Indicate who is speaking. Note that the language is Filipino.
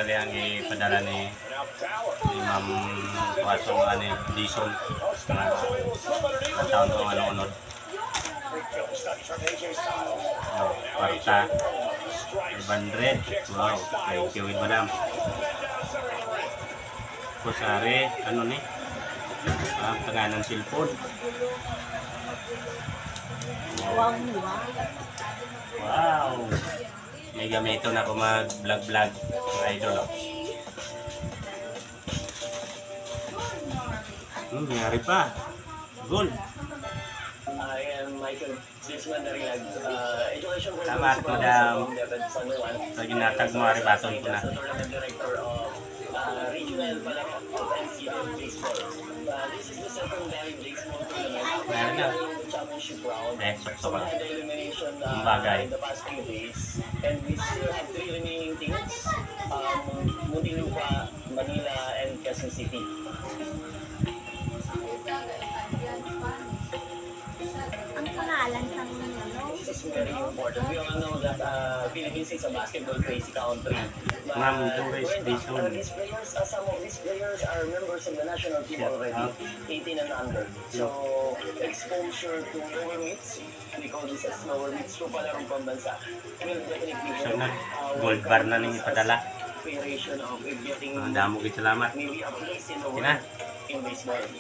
Speaker 1: gali ang ipadala ni Ma'am Waso nga ni Dison na taon ko ano-unod. Kwarta 500. Wow, thank you madam. Kusari, ano ni? Ang tanga ng cellphone. Wow. May gamito na ako mag-vlog-vlog mga idol. Mayari pa. Gold.
Speaker 2: I am Michael Sisman Dariag. Education
Speaker 1: Salamat, madam. So, ginatag mo, aribaton ko na.
Speaker 2: Tournament Director of Regional Balak of NCAA Baseball. This is the secondary baseball tournament.
Speaker 1: Meron na.
Speaker 2: Championship round.
Speaker 1: So,
Speaker 2: We had the elimination
Speaker 1: bagay.
Speaker 2: in the past few days. And we still have 3 remaining teams. Muntinlupa, Manila, and Quezon City.
Speaker 3: Ang pangalan ng
Speaker 2: This is very important. We all know that Philippines is a basketball crazy country.
Speaker 1: Ma'am Doris Dison.
Speaker 2: Some of these players are members of the national team already, 18 and under. So, exposure to lower meets, we call this as lower meets, so palarong pambansa, will definitely
Speaker 1: So,
Speaker 2: help
Speaker 1: gold bar na ning ipadala.
Speaker 2: preparation of getting
Speaker 1: Ang damo gid salamat.
Speaker 2: maybe a place in the
Speaker 1: Tina.
Speaker 2: world in baseball.